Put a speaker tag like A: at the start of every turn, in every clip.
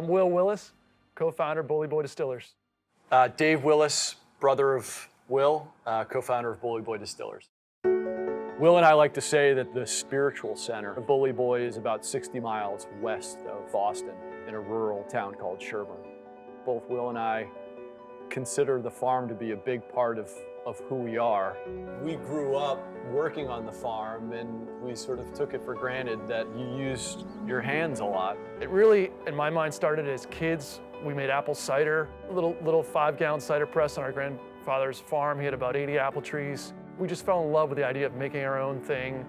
A: I'm Will Willis, co-founder of Bully Boy Distillers.
B: Dave Willis, brother of Will, co-founder of Bully Boy Distillers. Will and I like to say that the spiritual center of Bully Boy is about 60 miles west of Boston in a rural town called Sherburne. Both Will and I consider the farm to be a big part of who we are. We grew up working on the farm and we sort of took it for granted that you used your hands a lot.
A: It really, in my mind, started as kids. We made apple cider, a little 5-gallon cider press on our grandfather's farm. He had about 80 apple trees. We just fell in love with the idea of making our own thing.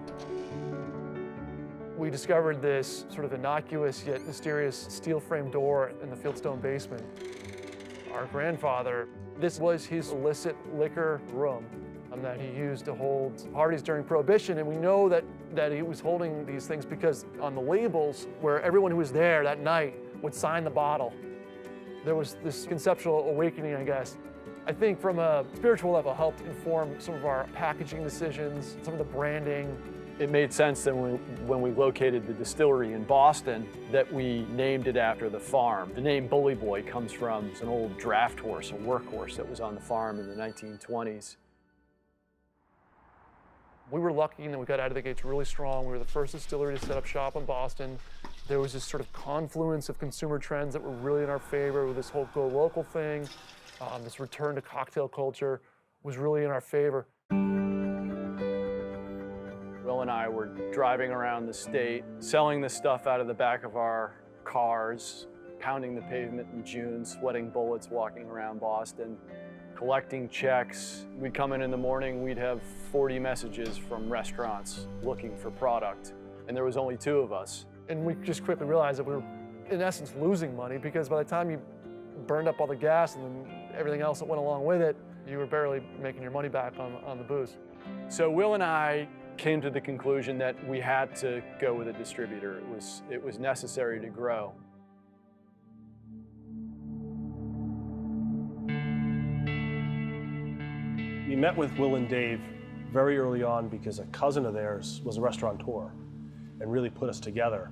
A: We discovered this sort of innocuous yet mysterious steel frame door in the fieldstone basement. Our grandfather, this was his illicit liquor room that he used to hold parties during Prohibition, and we know that he was holding these things because on the labels where everyone who was there that night would sign the bottle, there was this conceptual awakening, I guess. I think from a spiritual level helped inform some of our packaging decisions, some of the branding.
B: It made sense that when we located the distillery in Boston that we named it after the farm. The name Bully Boy comes from an old draft horse, a workhorse that was on the farm in the 1920s.
A: We were lucky that we got out of the gates really strong. We were the first distillery to set up shop in Boston. There was this sort of confluence of consumer trends that were really in our favor with this whole go local thing. This return to cocktail culture was really in our favor.
B: Will and I were driving around the state, selling the stuff out of the back of our cars, pounding the pavement in June, sweating bullets walking around Boston, collecting checks. We'd come in the morning, we'd have 40 messages from restaurants looking for product, and there was only 2 of us.
A: And we just quickly realized that we were, in essence, losing money because by the time you burned up all the gas and then everything else that went along with it, you were barely making your money back on the booze.
B: So Will and I came to the conclusion that we had to go with a distributor. It was necessary to grow.
C: We met with Will and Dave very early on because a cousin of theirs was a restaurateur and really put us together.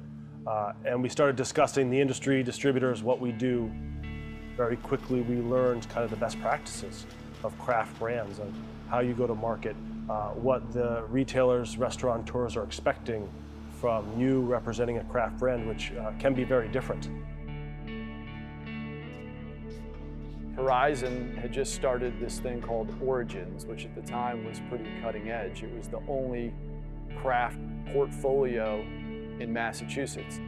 C: And we started discussing the industry, distributors, what we do. Very quickly we learned kind of the best practices of craft brands and how you go to market, what the retailers, restaurateurs are expecting from you representing a craft brand, which can be very different.
B: Horizon had just started this thing called Origins, which at the time was pretty cutting edge. It was the only craft portfolio in Massachusetts.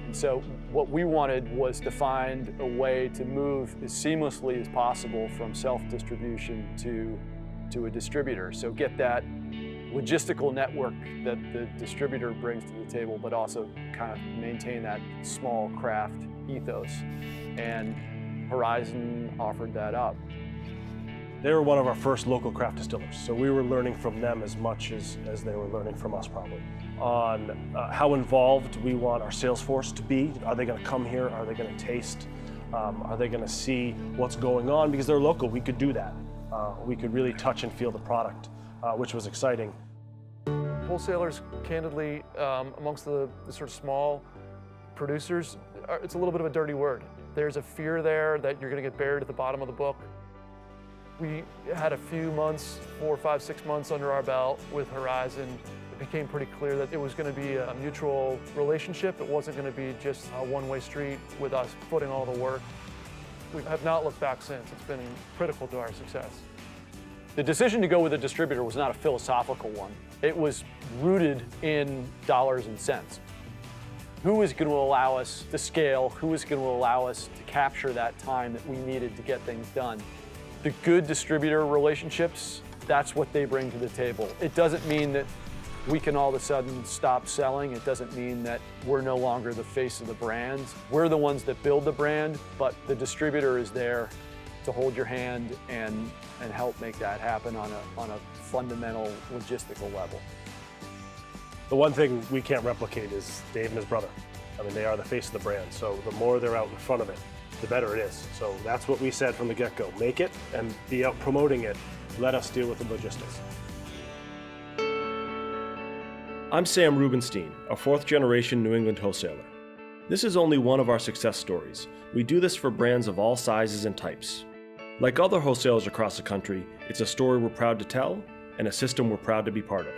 B: And so what we wanted was to find a way to move as seamlessly as possible from self-distribution to a distributor. So get that logistical network that the distributor brings to the table, but also kind of maintain that small craft ethos. And Horizon offered that up.
C: They were one of our first local craft distillers, so we were learning from them as much as they were learning from us probably. On how involved we want our sales force to be. Are they going to come here? Are they going to taste? Are they going to see what's going on? Because they're local, we could do that. We could really touch and feel the product, which was exciting.
A: Wholesalers, candidly, amongst the sort of small producers, it's a little bit of a dirty word. There's a fear there that you're going to get buried at the bottom of the book. We had a few months, 4, 5, 6 months under our belt with Horizon. It became pretty clear that it was going to be a mutual relationship. It wasn't going to be just a one-way street with us footing all the work. We have not looked back since. It's been critical to our success.
B: The decision to go with a distributor was not a philosophical one. It was rooted in dollars and cents. Who is going to allow us to scale? Who is going to allow us to capture that time that we needed to get things done? The good distributor relationships, that's what they bring to the table. It doesn't mean that we can all of a sudden stop selling. It doesn't mean that we're no longer the face of the brand. We're the ones that build the brand, but the distributor is there to hold your hand and help make that happen on a fundamental logistical level.
C: The one thing we can't replicate is Dave and his brother. I mean, they are the face of the brand, so the more they're out in front of it, the better it is. So that's what we said from the get-go. Make it and be out promoting it. Let us deal with the logistics. I'm Sam Rubenstein, a 4th-generation New England wholesaler. This is only one of our success stories. We do this for brands of all sizes and types. Like other wholesalers across the country, it's a story we're proud to tell and a system we're proud to be part of.